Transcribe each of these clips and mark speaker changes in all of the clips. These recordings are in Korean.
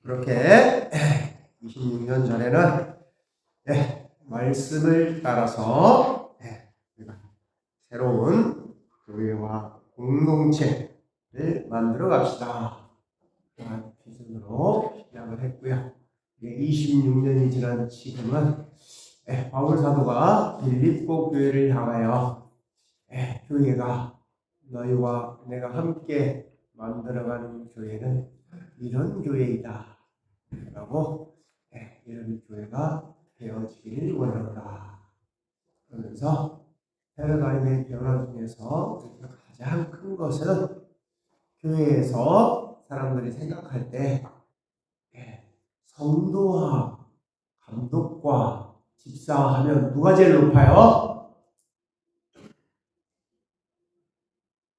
Speaker 1: 그렇게 26년 전에는 말씀을 따라서 새로운 교회와 공동체를 만들어 갑시다. 그런 비전으로 시작을 했고요. 26년이 지난 지금은 바울 사도가 빌립보 교회를 향하여 교회가 너희와 내가 함께 만들어가는 교회는 이런 교회이다 라고 이런 교회가 되어지길 원한다. 그러면서 패러다임의 변화 중에서 가장 큰 것은 교회에서 사람들이 생각할 때 성도와 감독과 집사하면 누가 제일 높아요?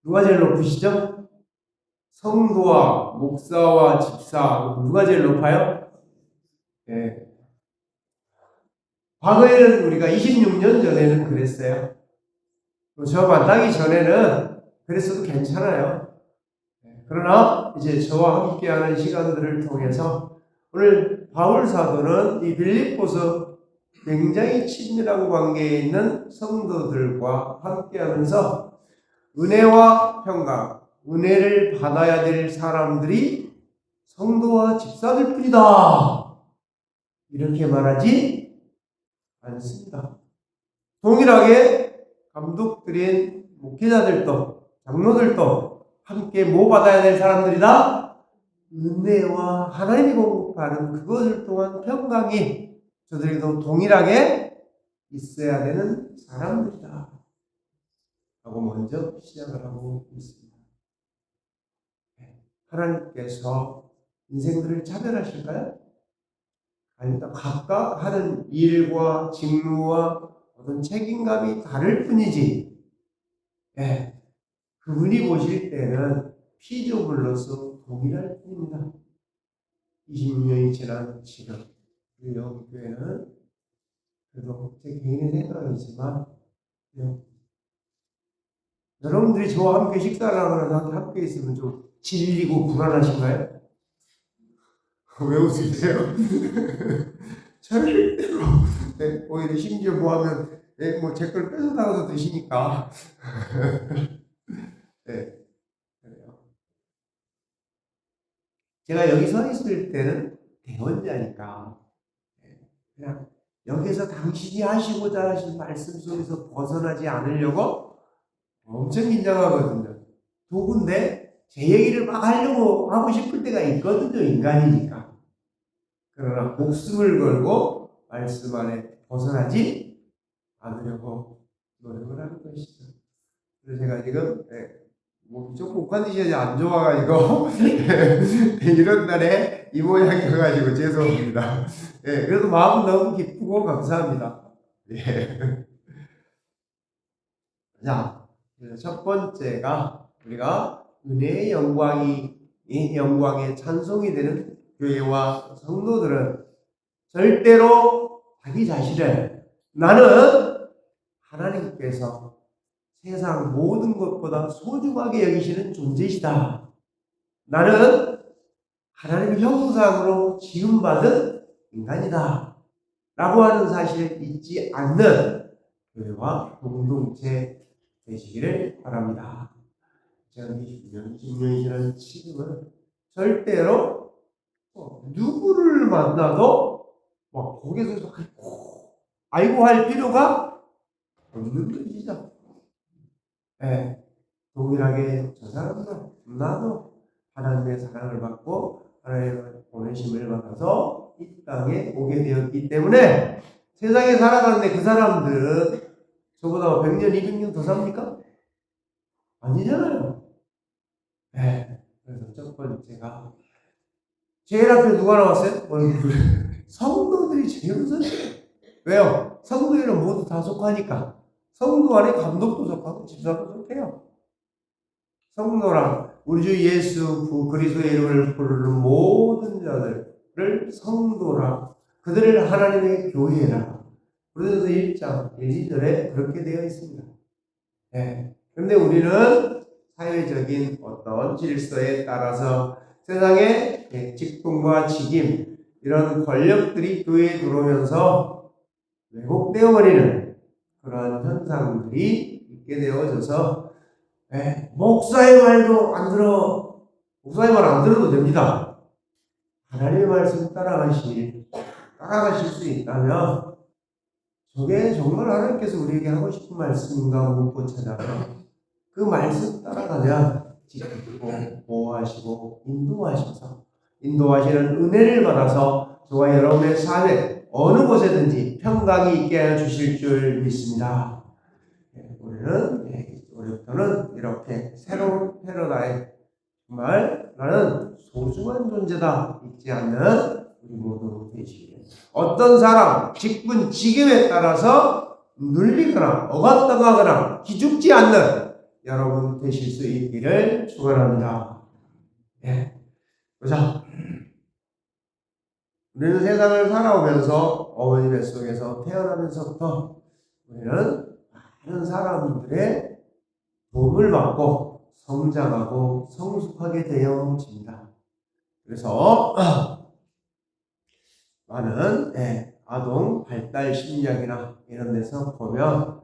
Speaker 1: 누가 제일 높으시죠? 성도와 목사와 집사 누가 제일 높아요? 과거에는 우리가 26년 전에는 그랬어요. 저 만나기 전에는 그랬어도 괜찮아요. 그러나 이제 저와 함께하는 시간들을 통해서 오늘 바울 사도는 이 빌립보서 굉장히 친밀한 관계에 있는 성도들과 함께하면서 은혜와 평강, 은혜를 받아야 될 사람들이 성도와 집사들 뿐이다. 이렇게 말하지 않습니다. 동일하게 감독들인 목회자들도 장로들도 함께 뭐 받아야 될 사람들이다? 은혜와 하나님이 공급하는 그것을 통한 평강이 저들에게도 동일하게 있어야 되는 사람들이다 하고 먼저 시작을 하고 있습니다. 하나님께서 인생들을 차별하실까요? 아닙니다. 각각 하는 일과 직무와 어떤 책임감이 다를 뿐이지 그분이 보실 때는 피조물로서 동일할 뿐입니다. 26년이 지난 지금 우리 영교회는 그래도 제 개인의 생각이지만 여러분들이 저와 함께 식사를 하거나 함께 있으면 좀 질리고 불안하신가요? 왜 웃으세요? 절대로 오히려 심지어 뭐하면 뭐 제 걸 뺏어다가서 드시니까 그래요. 제가 여기 서 있을 때는 대언자니까 그냥 여기서 당신이 하시고자 하신 말씀 속에서 벗어나지 않으려고 엄청 긴장하거든요. 도구인데 제 얘기를 막 하려고 하고 싶을 때가 있거든요. 인간이니까. 그러나 목숨을 걸고 말씀 안에 벗어나지 않으려고 노력을 하는 것이죠. 그래서 제가 지금 좀 컨디션이 안 좋아가지고 이런 날에 이 모양이어가지고 죄송합니다. 그래도 마음은 너무 기쁘고 감사합니다. 자, 첫 번째가 우리가 은혜의 영광에 찬송이 되는 교회와 성도들은 절대로 자기 자신을 나는 하나님께서 세상 모든 것보다 소중하게 여기시는 존재이다. 나는 하나님의 형상으로 지음받은 인간이다. 라고 하는 사실을 잊지 않는 교회와 공동체 되시기를 바랍니다. 2020년이 지난 지금은 절대로 누구를 만나도 거기서 아이고 할 필요가 없는 것이죠. 동일하게 저 사람도 나도 하나님의 사랑을 받고 하나님의 보내심을 받아서 이 땅에 오게 되었기 때문에 세상에 살아가는데 그 사람들은 저보다 100년, 200년 더 삽니까? 아니잖아요. 그래서 첫 번째가 제일 앞에 누가 나왔어요? 성도들이 제일 우선이에요. 왜요? 성도에는 모두 다 속하니까. 성도 안에 감독도 속하고 집사도 속해요. 성도란 우리 주 예수 그리스도의 이름을 부르는 모든 자들을 성도라, 그들을 하나님의 교회라. 그래서 1장 1절에 그렇게 되어 있습니다. 그런데 우리는 사회적인 어떤 질서에 따라서 세상에 직분과 직임 이런 권력들이 교회에 들어오면서 왜곡되어 버리는 그런 현상들이 있게 되어져서 목사의 말도 안 들어. 목사의 말 안 들어도 됩니다. 하나님의 말씀 따라가실 수 있다면 저게 정말 하나님께서 우리에게 하고 싶은 말씀인가 묻고 찾아가 그 말씀 따라가면 지키고 보호하시고 인도하시는 은혜를 받아서 저와 여러분의 삶에 어느 곳에든지 평강이 있게 하여 주실 줄 믿습니다. 우리부터는 이렇게 새로운 패러다임, 정말 나는 소중한 존재다 잊지 않는 우리 모두 되시길. 어떤 사람 직분 직임에 따라서 눌리거나 억압당하거나 기죽지 않는 여러분 되실 수 있기를 축원합니다. 자, 우리는 세상을 살아오면서 어머니 뱃속에서 태어나면서부터 우리는 많은 사람들의 도움을 받고 성장하고 성숙하게 되어집니다. 그래서 많은 아동 발달 심리학이나 이런 데서 보면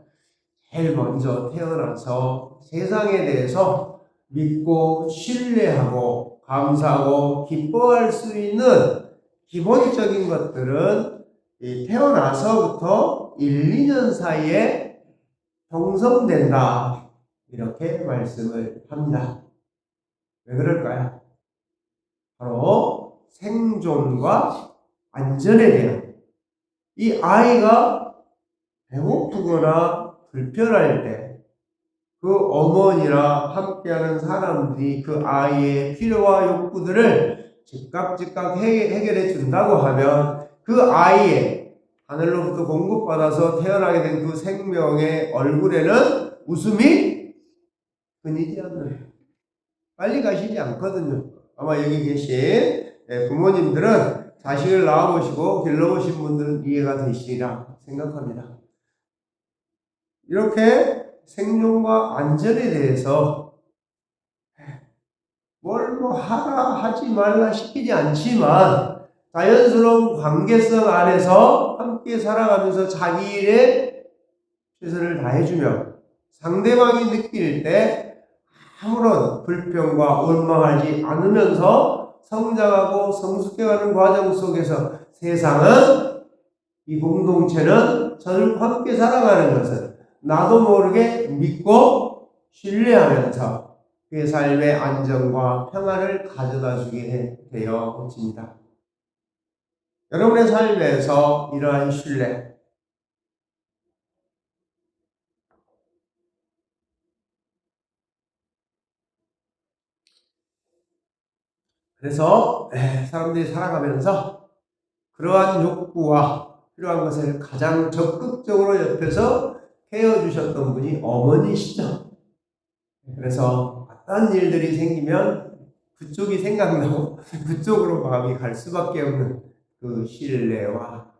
Speaker 1: 제일 먼저 태어나서 세상에 대해서 믿고 신뢰하고 감사하고 기뻐할 수 있는 기본적인 것들은 태어나서부터 1, 2년 사이에 형성된다. 이렇게 말씀을 합니다. 왜 그럴까요? 바로 생존과 안전에 대한, 이 아이가 배고프거나 불편할 때 그 어머니랑 함께하는 사람들이 그 아이의 필요와 욕구들을 즉각 해결해 준다고 하면 그 아이의 하늘로부터 공급받아서 태어나게 된 그 생명의 얼굴에는 웃음이 끊이지 않는, 빨리 가시지 않거든요. 아마 여기 계신 부모님들은 자식을 낳아보시고 길러보신 분들은 이해가 되시리라 생각합니다. 이렇게 생존과 안전에 대해서 뭘 하라 하지 말라 시키지 않지만 자연스러운 관계성 안에서 함께 살아가면서 자기 일에 최선을 다해주며 상대방이 느낄 때 아무런 불평과 원망하지 않으면서 성장하고 성숙해가는 과정 속에서 세상은, 이 공동체는 저들과 함께 살아가는 것을 나도 모르게 믿고 신뢰하면서 그의 삶의 안정과 평안을 가져다 주게 되어집니다. 여러분의 삶에서 이러한 신뢰, 그래서 사람들이 살아가면서 그러한 욕구와 필요한 것을 가장 적극적으로 옆에서 헤어주셨던 분이 어머니시죠. 그래서 어떤 일들이 생기면 그쪽이 생각나고 그쪽으로 마음이 갈 수밖에 없는 그 신뢰와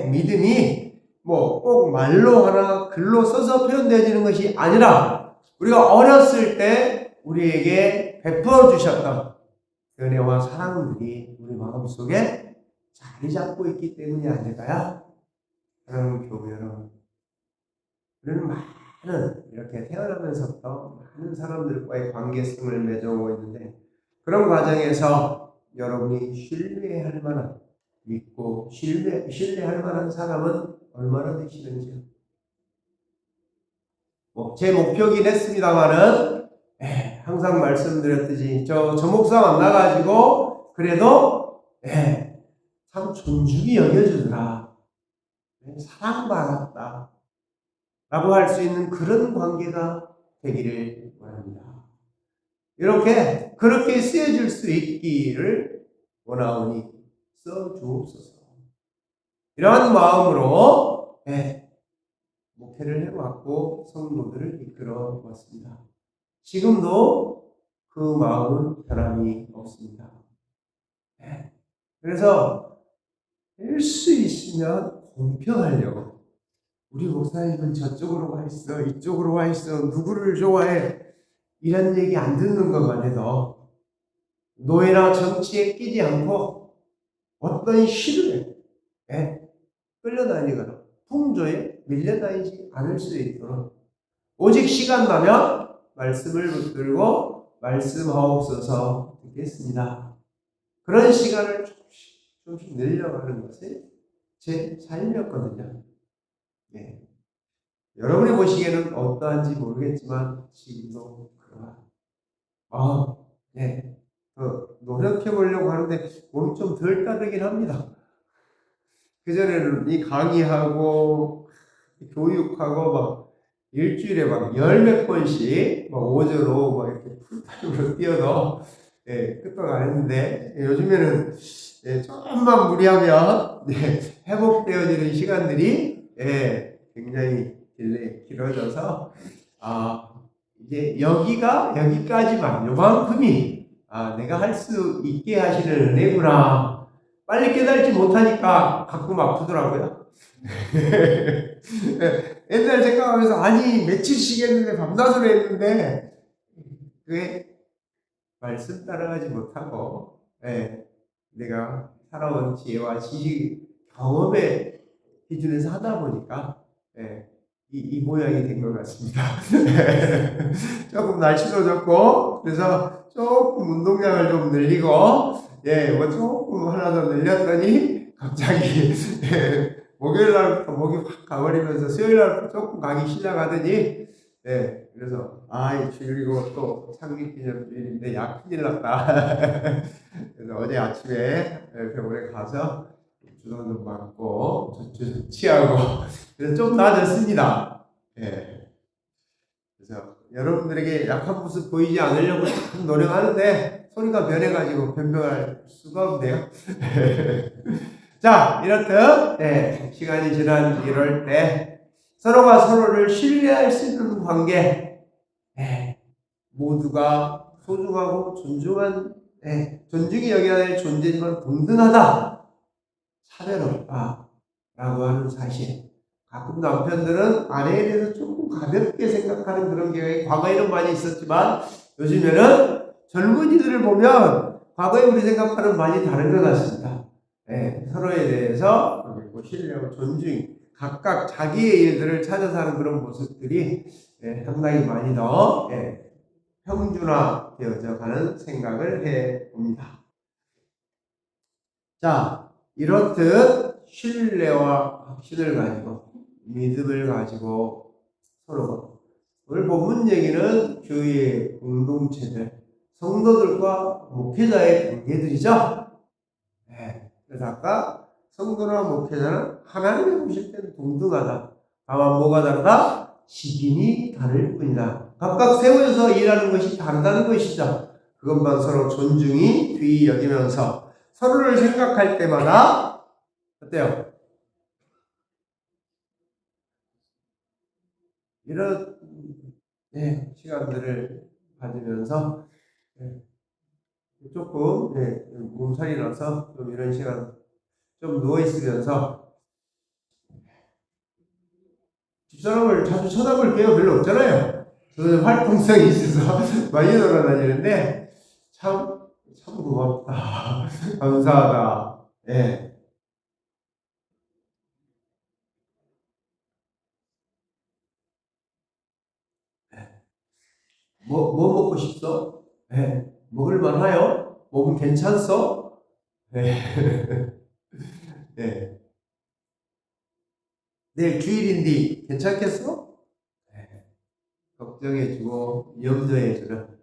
Speaker 1: 믿음이 꼭 말로 하나 글로 써서 표현되어지는 것이 아니라 우리가 어렸을 때 우리에게 베풀어 주셨던 그 은혜와 사랑들이 우리 마음속에 자리 잡고 있기 때문이 아닐까요? 사랑하는 교회 여러분, 우리는 많은 이렇게 태어나면서부터 많은 사람들과의 관계성을 맺어오고 있는데, 그런 과정에서 여러분이 신뢰할 만한, 믿고 신뢰할 만한 사람은 얼마나 되시는지요? 제 목표긴 했습니다만은 항상 말씀드렸듯이 저 목사 만나가지고 그래도 참 존중이 여겨주더라, 사랑받았다 라고 할 수 있는 그런 관계가 되기를 원합니다. 그렇게 쓰여질 수 있기를 원하오니 써주옵소서. 이러한 마음으로 목회를 해왔고 성도들을 이끌어 왔습니다. 지금도 그 마음은 변함이 없습니다. 그래서 할 수 있으면 공평하려고, 우리 목사님은 저쪽으로 와 있어, 이쪽으로 와 있어, 누구를 좋아해, 이런 얘기 안 듣는 것만 해도 노예나 정치에 끼지 않고 어떤 시류에 끌려다니거나 풍조에 밀려다니지 않을 수 있도록 오직 시간 나면 말씀을 붙들고 말씀하옵소서 듣겠습니다. 그런 시간을 조금씩 늘려가는 것이 제 삶이었거든요. 네. 여러분이 보시기에는 어떠한지 모르겠지만 지금도 그러한 네. 노력해 보려고 하는데 몸이 좀 덜 따르긴 합니다. 그전에는 이 강의하고 교육하고 막 일주일에 막 열 몇 번씩 막 오전로 막 이렇게 풀타임으로 뛰어서 끝도 안 했는데 요즘에는 조금만 무리하면 회복되어지는 시간들이 굉장히 길어져서 이제 여기까지만 요만큼이 내가 할 수 있게 하시는 은혜구나. 빨리 깨달지 못하니까 가끔 아프더라고요. 옛날 생각하면서 아니 며칠씩 했는데 밤낮으로 했는데 그게 말씀 따라가지 못하고 내가 살아온 지혜와 지식 경험의 기준에서 하다 보니까 이 모양이 된 것 같습니다. 조금 날씨도 좋고 그래서 조금 운동량을 좀 늘리고 뭐 조금 하나 더 늘렸더니 갑자기 목요일 날부터 목이 확 가버리면서 수요일 날부터 조금 가기 시작하더니 그래서 주일이고 또 창립기념주일인데 야 큰일 났다. 그래서 어제 아침에 병원에 가서 주사 좀 맞고 젖 취하고 그래서 좀 나아졌습니다. 그래서 여러분들에게 약한 모습 보이지 않으려고 노력하는데 소리가 변해가지고 변명할 수가 없네요. 자, 이렇듯 시간이 지난 이럴 때 서로가 서로를 신뢰할 수 있는 관계, 모두가 소중하고 존중이 여겨야 될 존재지만 동등하다, 차별 없다 라고 하는 사실. 가끔 남편들은 아내에 대해서 조금 가볍게 생각하는 그런 경향이 과거에는 많이 있었지만 요즘에는 젊은이들을 보면 과거에 우리 생각과는 많이 다른 것 같습니다. 서로에 대해서 신뢰하고 존중, 각각 자기의 일들을 찾아서 하는 그런 모습들이 상당히 많이 더 평준화되어져 가는 생각을 해봅니다. 자, 이렇듯 신뢰와 확신을 가지고 믿음을 가지고 서로 오늘 본문 얘기는 교회의 공동체들, 성도들과 목회자의 관계들이죠. 그래서 아까 성도나 목회자는 하나님의 보실 때는 동등하다. 다만 뭐가 다르다? 직인이 다를 뿐이다. 각각 세워져서 일하는 것이 다르다는 것이죠. 그것만 서로 존중이 귀히 여기면서 서로를 생각할 때마다 어때요? 이런 시간들을 가지면서 조금 몸살이 나서 좀 이런 시간 좀 누워있으면서 집사람을 자주 쳐다볼 기회가 별로 없잖아요. 저는 활동성이 있어서 많이 돌아다니는데 참 고맙다. 감사하다. 뭐 먹고 싶어? 먹을 만하요? 몸은 괜찮소? 내일 주일인데 괜찮겠어? 걱정해주고 염려해주는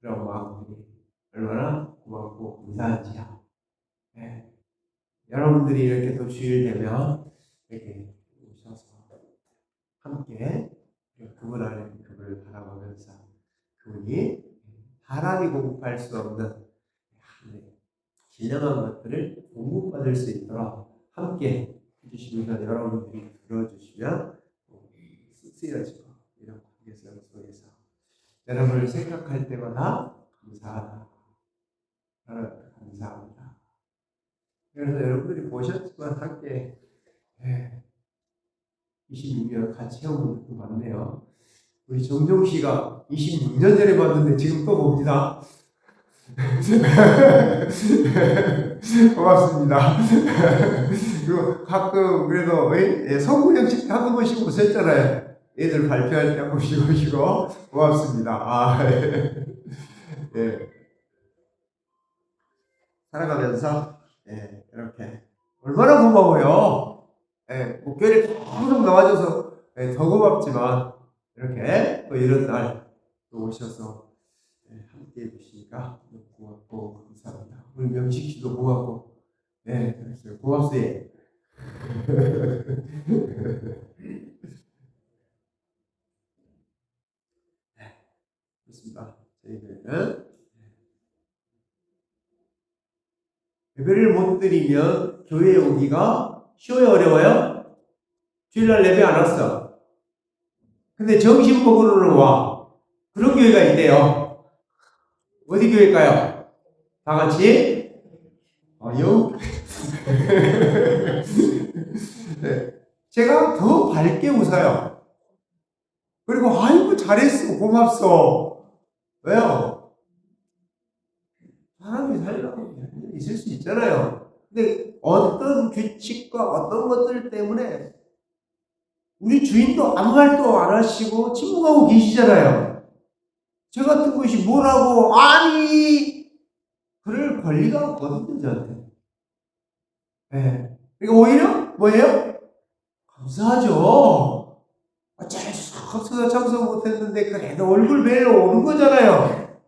Speaker 1: 그런 마음들이 얼마나 고맙고 감사한지요. 여러분들이 이렇게 또 주일 되면 이렇게 오셔서 함께 그분 안에 그분을 바라보면서 그분이 사람이 공급할 수 없는 진정한 것들을 공급받을 수 있도록 함께 해주시면서 여러분들이 들어주시면 쓰여지고 이런 관계성 속에서 여러분을 생각할 때마다 감사하다. 감사합니다. 그래서 여러분들이 보셨지만 함께 26년 같이 해온 분들도 많네요. 우리 정종 씨가 26년 전에 봤는데 지금 또 봅니다. 고맙습니다. 그리고 가끔 그래도 성구 형식 한 번씩 오셨잖아요. 애들 발표할 때 한 번씩 오시고 고맙습니다. 예. 살아가면서 이렇게 얼마나 고마워요. 목표를 계속 나와줘서 더 고맙지만 이렇게 또 이런 날 또 오셔서 함께 해주시니까 너무 고맙고 감사합니다. 우리 명식 씨도 고맙고 그랬어요. 고맙어요. 그렇습니다. 저희들은 예배를 못 드리면 교회에 오기가 쉬워요, 어려워요? 주일날 예배 안 왔어. 근데 점심 먹으러는 와. 그런 교회가 있대요. 어디 교회일까요? 다 같이? 네. 제가 더 밝게 웃어요. 그리고 아이고 잘했어, 고맙소. 왜요? 사람이 살려고 있을 수 있잖아요. 근데 어떤 규칙과 어떤 것들 때문에 우리 주인도 아무 말도 안 하시고 침묵하고 계시잖아요. 저 같은 것이 뭐라고 아니 그럴 권리가 없거든요, 저한테. 그러니까 오히려 뭐예요? 감사하죠. 어쩔 수 없어서 참석 못했는데 그래도 얼굴 뵈러 오는 거잖아요.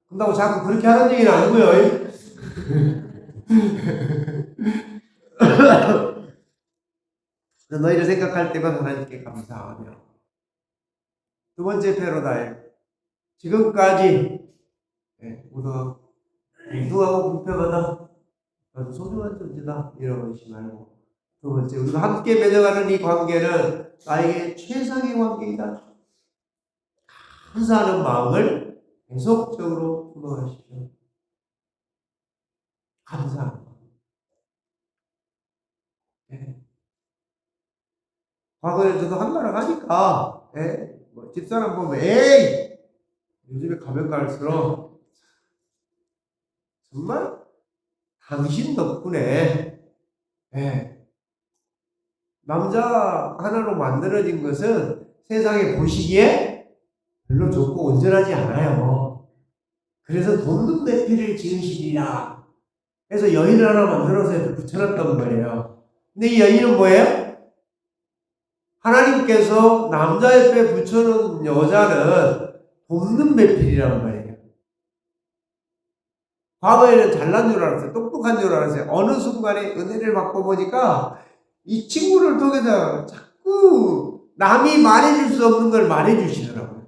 Speaker 1: 그런다고 자꾸 그렇게 하는 얘기는 아니고요. 너희를 생각할 때만 하나님께 감사하며 두 번째 패러다임 지금까지 우리가 엉뚱하고 불평하다 아주 소중한 존재다 이러지 말고 두 번째 우리가 함께 맺어가는 이 관계는 나에게 최상의 관계이다 감사하는 마음을 계속적으로 품어가십시오. 감사하는 마음. 과거에 저도 한가락 하니까 뭐 집사람 보면 에이 요즘에 가면 갈수록 정말 당신 덕분에 남자 하나로 만들어진 것은 세상에 보시기에 별로 좋고 온전하지 않아요. 그래서 돈는 배필을 지으시리라 해서 여인을 하나 만들어서 붙여놨단 말이에요. 근데 이 여인은 뭐예요? 하나님께서 남자 옆에 붙여놓은 여자는 돕는 배필이란 말이에요. 과거에는 잘난 줄 알았어요. 똑똑한 줄 알았어요. 어느 순간에 은혜를 받고 보니까 이 친구를 통해서 자꾸 남이 말해줄 수 없는 걸 말해주시더라고요.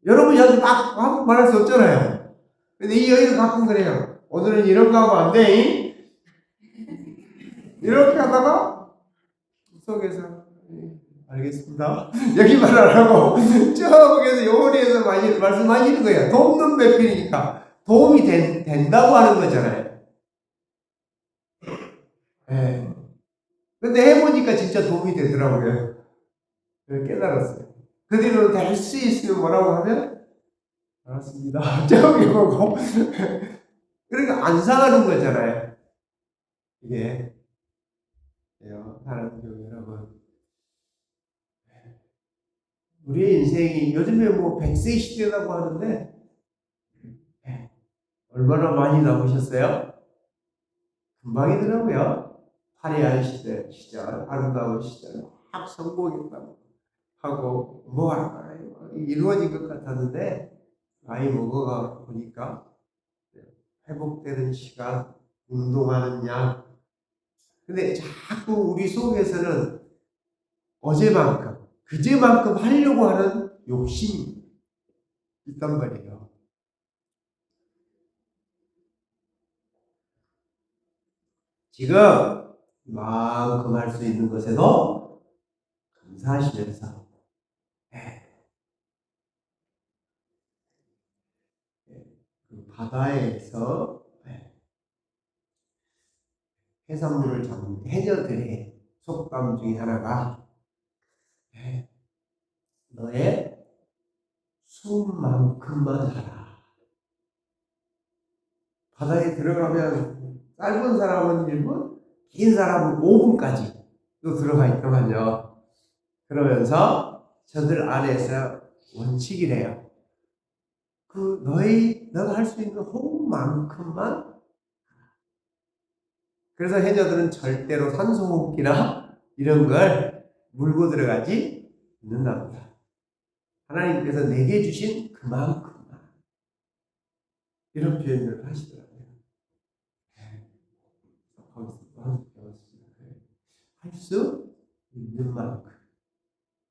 Speaker 1: 여러분이 저한테 막 말할 수 없잖아요. 근데 이 여인은 가끔 그래요. 오늘은 이런 거 하면 안 돼. 이렇게 하다가 속에서 알겠습니다. 여기 말 안 하고 저기서 요리에서 많이 말씀하시는 거예요. 돕는 배필이니까 도움이 된다고 하는 거잖아요. 근데 해보니까 진짜 도움이 되더라고요. 깨달았어요. 그 뒤로 될 수 있으면 뭐라고 하면 알았습니다. 저기 보고 그러니까 안 상하는 거잖아요. 이게 사랑하는 교회 여러분, 우리의 인생이 요즘에 뭐 100세 시대라고 하는데 얼마나 많이 남으셨어요? 금방이더라고요. 화려한 시절, 아름다운 시절, 막 성공했다고 하고 뭐 이루어진 것 같았는데 나이 먹어가 보니까 회복되는 시간, 운동하는 양. 근데 자꾸 우리 속에서는 어제만큼, 그제만큼 하려고 하는 욕심이 있단 말이에요. 지금 이만큼 할 수 있는 것에도 감사하시면서 그 바다에서 해산물을 잡는 해녀들의 속담 중에 하나가 너의 숨만큼만 하라. 바다에 들어가면 짧은 사람은 1분, 긴 사람은 5분까지 또 들어가 있더만요. 그러면서 저들 안에서 원칙이래요. 너가 할 수 있는 호흡만큼만. 그래서 해저들은 절대로 산소호흡기나 이런 걸 물고 들어가지 않는답니다. 하나님께서 내게 주신 그만큼만. 이런 표현을 하시더라고요. 할 수 있는 만큼.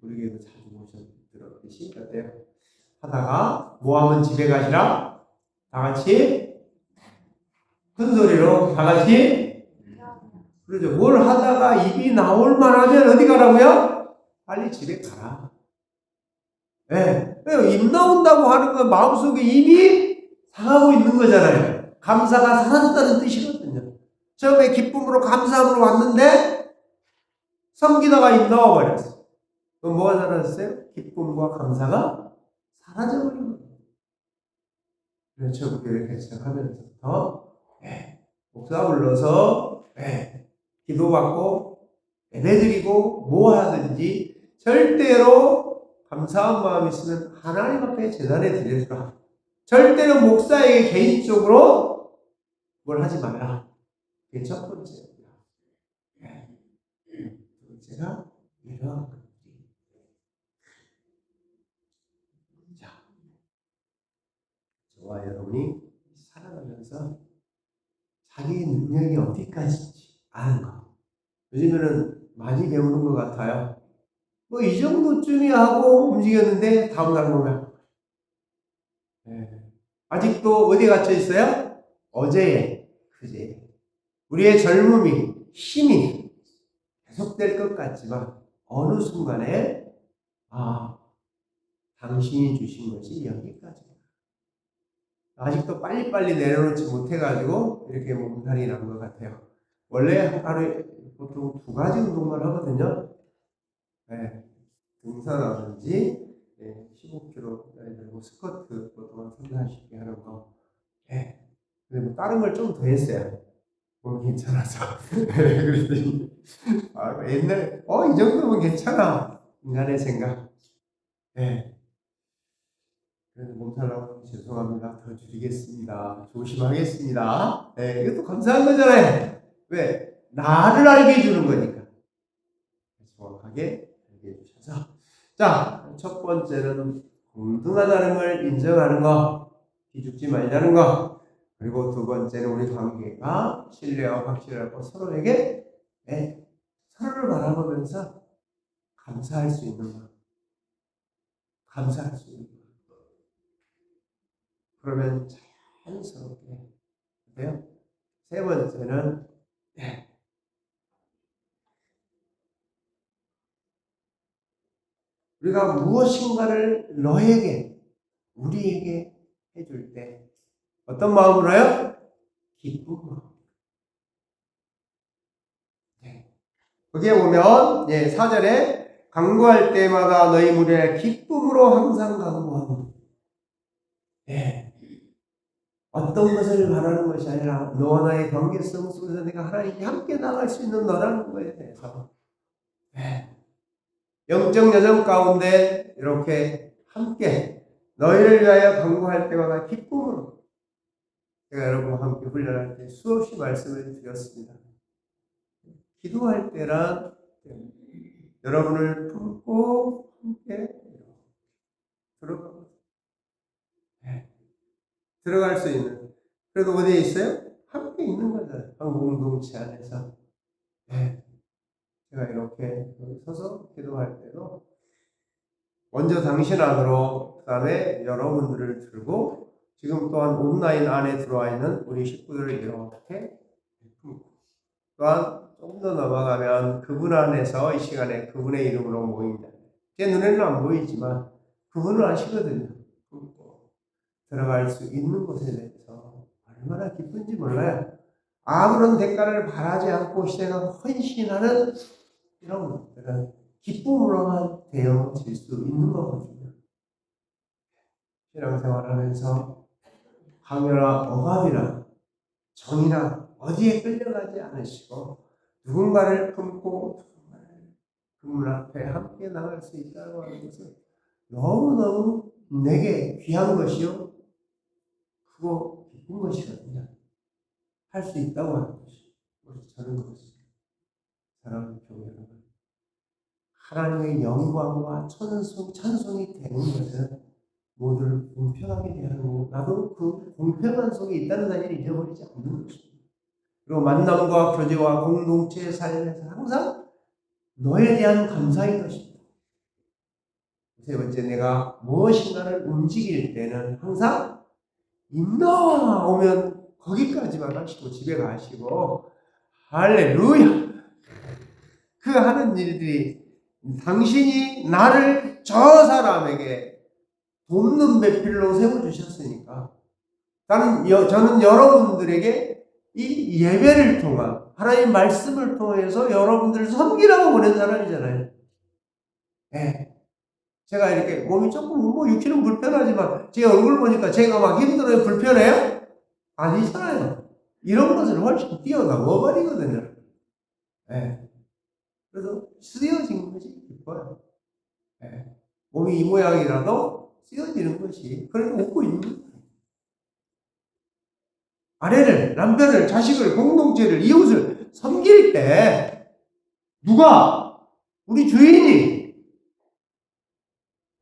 Speaker 1: 우리에게도 자주 오셨더라고요. 같아요. 하다가 뭐 하면 집에 가시라? 다 같이 큰 소리로 다 같이. 그러죠. 뭘 하다가 입이 나올 만하면 어디 가라고요? 빨리 집에 가라. 네. 입 나온다고 하는 건 마음속에 입이 상하고 있는 거잖아요. 감사가 사라졌다는 뜻이거든요. 처음에 기쁨으로 감사함으로 왔는데 섬기다가 입 나와버렸어. 그럼 뭐가 사라졌어요? 기쁨과 감사가 사라져버린 거예요. 그래서 저부교를 개척하면서부터 목사 불러서 기도받고 예배드리고 뭐 하든지 절대로 감사한 마음이 있으면 하나님 앞에 재단에 드려주라. 절대로 목사에게 개인적으로 뭘 하지 말라. 그게 첫 번째입니다. 두 번째가 이러한 것들이. 자, 저와 여러분이 살아가면서 자기의 능력이 어디까지인지 아는 거. 요즘에는 많이 배우는 것 같아요. 뭐 이 정도쯤이야 하고 움직였는데 다음날 보면 아직도 어디 갇혀 있어요? 어제에, 그제. 우리의 젊음이, 힘이 계속될 것 같지만 어느 순간에 당신이 주신 것이 여기까지다. 아직도 빨리빨리 내려놓지 못해가지고 이렇게 몸살이 난 것 같아요. 원래 하루에 보통 2가지 운동만 하거든요. 등산하든지 15km 들고 스쿼트 보통 30개 하는 거. 근데 뭐 다른 걸 좀 더 했어요. 몸이 괜찮아서. 그랬더니 옛날에 이 정도면 괜찮아. 인간의 생각. 그래서 몸살나고 죄송합니다. 더 줄이겠습니다. 조심하겠습니다. 이것도 감사한 거잖아요. 왜? 나를 알게 해주는 거니까. 정확하게 알게 해주셔서. 자, 첫 번째는 공등하다는 걸 인정하는 거. 기죽지 말자는 거. 그리고 두 번째는 우리 관계가 신뢰와 확실하고 서로에게 서로를 바라보면서 감사할 수 있는 것. 감사할 수 있는 것. 그러면 자연스럽게 돼요. 세 번째는 우리가 무엇인가를 우리에게 해줄 때 어떤 마음으로 해요? 기쁨으로. 거기에 보면 4절에 간구할 때마다 너희 무리에 기쁨으로 항상 간구하고. 어떤 것을 바라는 것이 아니라 너와 나의 관계성 속에서 내가 하나님께 함께 나갈 수 있는 너라는 것에 대해서 영적 여정 가운데 이렇게 함께 너희를 위하여 간구할 때마다 기쁨으로. 제가 여러분과 함께 훈련할 때 수없이 말씀을 드렸습니다. 기도할 때란 여러분을 품고 함께 들어갈 수 있는. 그래도 어디에 있어요? 함께 있는 거잖아요. 한 공동체 안에서. 제가 이렇게 서서 기도할 때도 먼저 당신 안으로, 그 다음에 여러분들을 들고, 지금 또한 온라인 안에 들어와 있는 우리 식구들을 이렇게 품고, 또한 조금 더 넘어가면 그분 안에서 이 시간에 그분의 이름으로 모인다. 제 눈에는 안 보이지만 그분을 아시거든요. 들어갈 수 있는 것에 대해서 얼마나 기쁜지 몰라요. 아무런 대가를 바라지 않고 시대가 헌신하는 이런 것들은 기쁨으로만 되어질 수 있는 거거든요. 신앙생활하면서 강요나 억압이나 정이나 어디에 끌려가지 않으시고 누군가를 품고 그분 앞에 함께 나갈 수 있다고 하는 것은 너무너무 내게 귀한 것이요 크고 기쁜 것이거든요. 할 수 있다고 하는 것이 우리 저는 그렇습니다. 사랑하는 교회 여러분, 하나님의 영광과 찬송이 되는 것은 모두를 공평하게 대하고 나도 그 공평한 속에 있다는 사실을 잊어버리지 않는 것입니다. 그리고 만남과 교제와 공동체의 삶에서 항상 너에 대한 감사인 것입니다. 세 번째, 내가 무엇인가를 움직일 때는 항상 임나와 오면 거기까지만 하시고 집에 가시고 할렐루야 그 하는 일들이 당신이 나를 저 사람에게 돕는 배필로 세워주셨으니까 저는 여러분들에게 이 예배를 통한 하나님 말씀을 통해서 여러분들을 섬기라고 보낸 사람이잖아요. 네. 제가 이렇게 몸이 조금 육체는 불편하지만 제 얼굴 보니까 제가 막 힘들어요? 불편해요? 아니잖아요. 이런 것을 훨씬 뛰어넘어 버리거든요. 네. 그래서 쓰여진 것이 기뻐요. 네. 몸이 이 모양이라도 쓰여지는 것이 그렇게 웃고 있는 거예요. 아내를, 남편을, 자식을, 공동체를, 이웃을 섬길 때 누가? 우리 주인이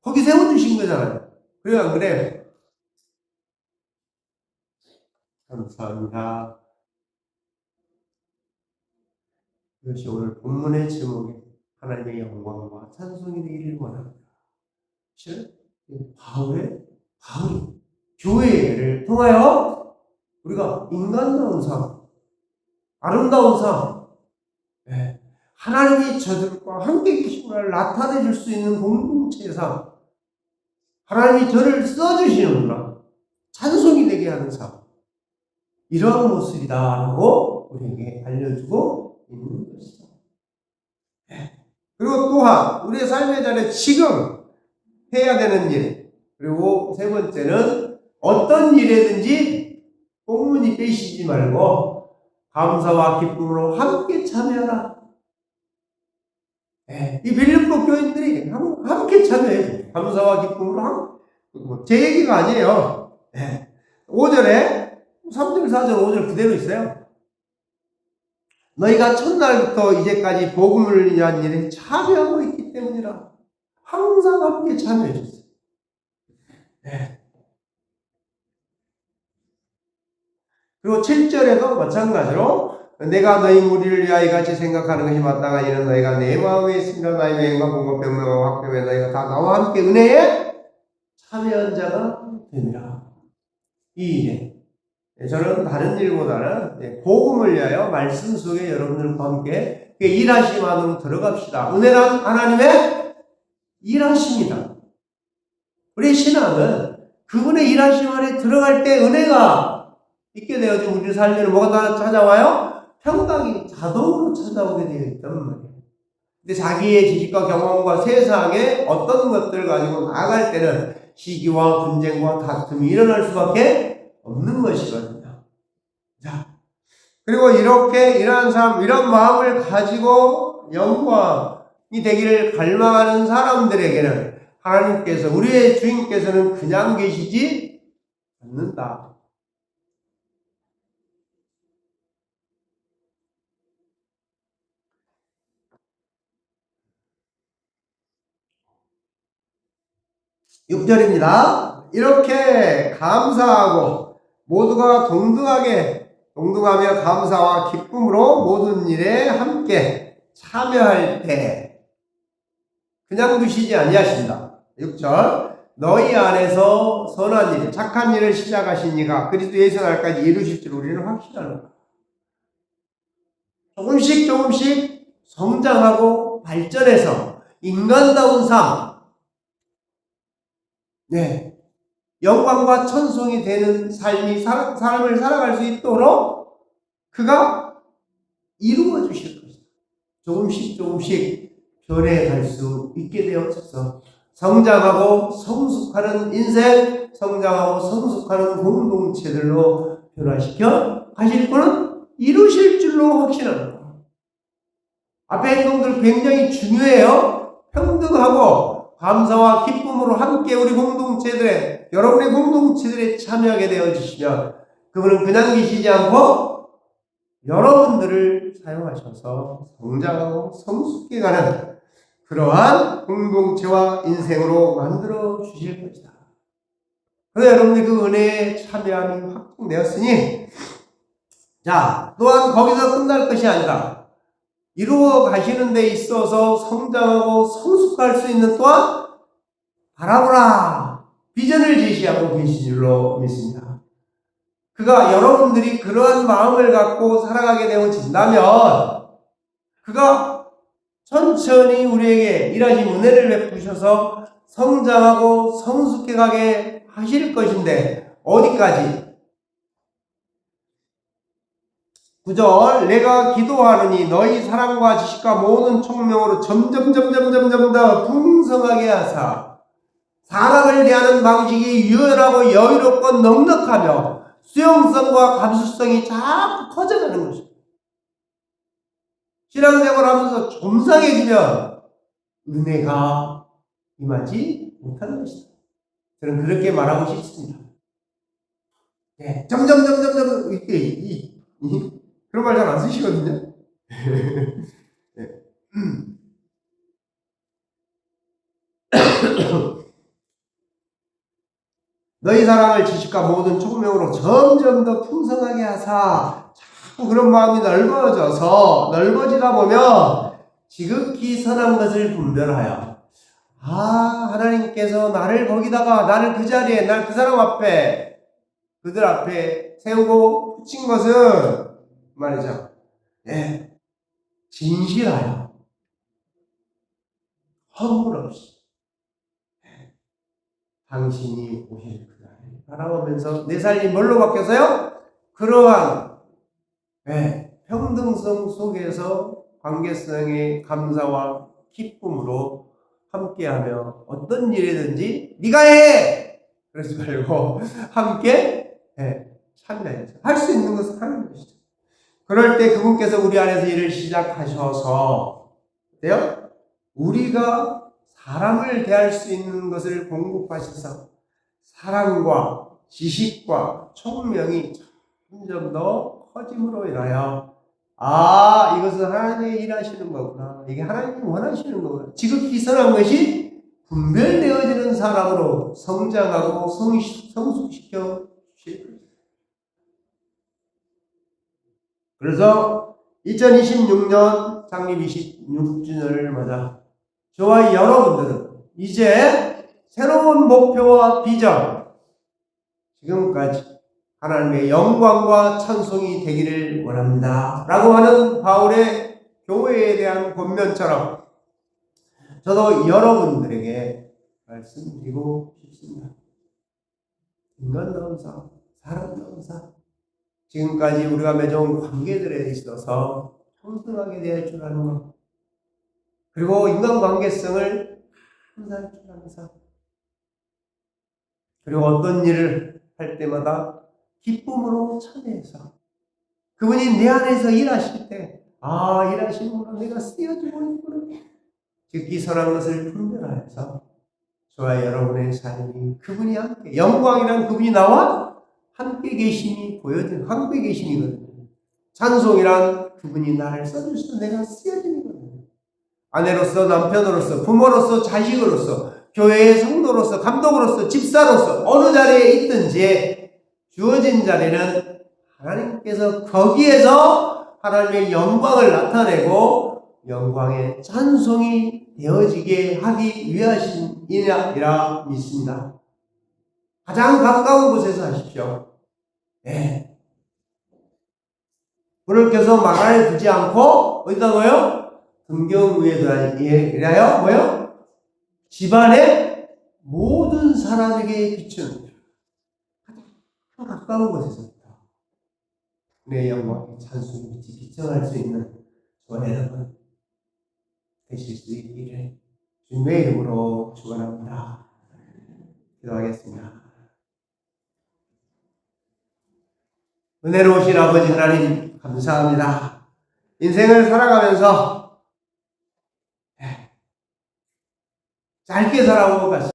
Speaker 1: 거기 세워주신 거잖아요. 그래 안 그래? 감사합니다. 이것이 오늘 본문의 제목이 하나님의 영광과 찬송이 되기를 원합니다. 실은 바울이 교회를 통하여 우리가 인간다운 삶, 아름다운 삶, 하나님이 저들과 함께 계신 걸 나타내 줄 수 있는 공동체의 삶, 하나님이 저를 써주시는구나, 찬송이 되게 하는 삶, 이러한 모습이다라고 우리에게 알려주고 있는 것이죠. 그리고 또한 우리의 삶의 자리에 지금 해야 되는 일, 그리고 세 번째는 어떤 일에든지 꽁무니 빼시지 말고 감사와 기쁨으로 함께 참여하라. 이 빌립보 교인들이 함께 참여해요. 감사와 기쁨으로 제 얘기가 아니에요. 5절에 3절, 4절, 5절 그대로 있어요. 너희가 첫날부터 이제까지 복음을 위한 일에 참여하고 있기 때문이라. 항상 함께 참여해 주세요. 그리고 7절에도 마찬가지로 내가 너희 무리를 위하여 같이 생각하는 것이 마땅한 이는 너희가 내 마음에 있으며 나의 여행과 공급 병명과 확병에 너희가 다 나와 함께 은혜에 참여한 자가 됩니다. 이 일에 저는 다른 일보다는 복음을 위하여 말씀 속에 여러분들과 함께 일하심 안으로 들어갑시다. 은혜란 하나님의 일하십니다. 우리 신앙은 그분의 일하심 안에 들어갈 때 은혜가 있게 되어지면 우리 삶에는 뭐가 찾아와요? 평강이 자동으로 찾아오게 되어 있단 말이에요. 근데 자기의 지식과 경험과 세상에 어떤 것들을 가지고 나아갈 때는 시기와 분쟁과 다툼이 일어날 수밖에 없는 것이거든요. 자, 그리고 이렇게 이러한 사람, 이런 마음을 가지고 영광이 되기를 갈망하는 사람들에게는 하나님께서, 우리의 주인께서는 그냥 계시지 않는다. (6절입니다) 이렇게 감사하고 모두가 동등하며 감사와 기쁨으로 모든 일에 함께 참여할 때 그냥 두시지 아니하신다. 6절 너희 안에서 선한 일, 착한 일을 시작하신 이가 그리스도 예수 날까지 이루실 줄 우리는 확신하노라. 조금씩 성장하고 발전해서 인간다운 삶, 영광과 천송이 되는 삶을 살아갈 수 있도록 그가 이루어 주실 것이다. 조금씩 변해갈 수 있게 되어져서 성장하고 성숙하는 인생, 성장하고 성숙하는 공동체들로 변화시켜 가실 분은 이루실 줄로 확신합니다. 앞에 행동들 굉장히 중요해요. 평등하고 감사와 기쁨으로 함께 우리 공동체들에, 여러분의 공동체들에 참여하게 되어주시면 그분은 그냥 계시지 않고 여러분들을 사용하셔서 성장하고 성숙해 가는 그러한 공동체와 인생으로 만들어 주실 것이다. 그래서 여러분이 그 은혜에 참여함이 확증되었으니, 자, 또한 거기서 끝날 것이 아니라 이루어 가시는 데 있어서 성장하고 성숙할 수 있는 또한 바라보라 비전을 제시하고 계신 줄로 믿습니다. 그가 여러분들이 그러한 마음을 갖고 살아가게 되어진다면 그가 천천히 우리에게 일하신 은혜를 베푸셔서 성장하고 성숙해 가게 하실 것인데, 어디까지? 9절, 내가 기도하느니 너희 사랑과 지식과 모든 총명으로 점점 더 풍성하게 하사 사람을 대하는 방식이 유연하고 여유롭고 넉넉하며 수용성과 감수성이 자꾸 커져가는 것입니다. 신앙생활하면서 좀상해지면 은혜가 임하지 못하는 것이다. 저는 그렇게 말하고 싶습니다. 네, 점점 그런 말 잘 안 쓰시거든요. 네. 너희 사랑을 지식과 모든 총명으로 점점 더 풍성하게 하사, 자꾸 그런 마음이 넓어지다 보면 지극히 선한 것을 분별하여, 하나님께서 나를 거기다가, 나를 그 자리에, 날 그 사람 앞에, 그들 앞에 세우고 붙인 것은 말이죠. 예, 진실하여, 허물 없이, 당신이 오실 그날을 바라보면서 내 삶이 뭘로 바뀌어서요? 그러한 평등성 속에서 관계성의 감사와 기쁨으로 함께하며 어떤 일이든지 네가 해! 그러지 말고 함께 참여해서 할 수 있는 것을 하는 것이죠. 그럴 때 그분께서 우리 안에서 일을 시작하셔서 어때요? 우리가 사람을 대할 수 있는 것을 공급하셔서 사랑과 지식과 총명이 점점 더 커짐으로 인하여 이것은 하나님이 일하시는 거구나, 이게 하나님이 원하시는 거구나, 지극히 선한 것이 분별되어지는 사람으로 성장하고 성숙시켜 주실 것입니다. 그래서 2026년 창립 26주년을 맞아 저와 여러분들은 이제 새로운 목표와 비전, 지금까지 하나님의 영광과 찬송이 되기를 원합니다 라고 하는 바울의 교회에 대한 권면처럼 저도 여러분들에게 말씀드리고 싶습니다. 인간다운 삶, 사람다운 삶, 지금까지 우리가 맺어온 관계들에 있어서 평등하게 대할 줄 아는 것, 그리고 인간관계성을 항상 하면서, 그리고 어떤 일을 할 때마다 기쁨으로 참여해서 그분이 내 안에서 일하실 때 일하시는구나, 내가 쓰여지고 있구나, 즉 이 선한 것을 분별하여서 저와 여러분의 삶이 그분이 함께, 영광이란 그분이 나와 함께 계심이 보여지는, 함께 계심이거든요. 찬송이란 그분이 나를 써주셔서 내가 쓰여지는 거거든요. 아내로서, 남편으로서, 부모로서, 자식으로서, 교회의 성도로서, 감독으로서, 집사로서 어느 자리에 있든지 주어진 자리는 하나님께서 거기에서 하나님의 영광을 나타내고 영광의 찬송이 되어지게 하기 위하심이라 믿습니다. 가장 가까운 곳에서 하십시오. 불을 켜서 마가를 두지 않고 어디다 넣어요? 등경 위에다 이라요 뭐요? 집안의 모든 사람에게 비추는 가장 가까운 곳에서부터 내 영광의 찬송이 비춰갈 수 있는 저와 여러분 되실 수 있기를 주님의 이름으로 축원합니다. 기도하겠습니다. 은혜로우신 아버지 하나님 감사합니다. 인생을 살아가면서 짧게 살아온 것 같습니다.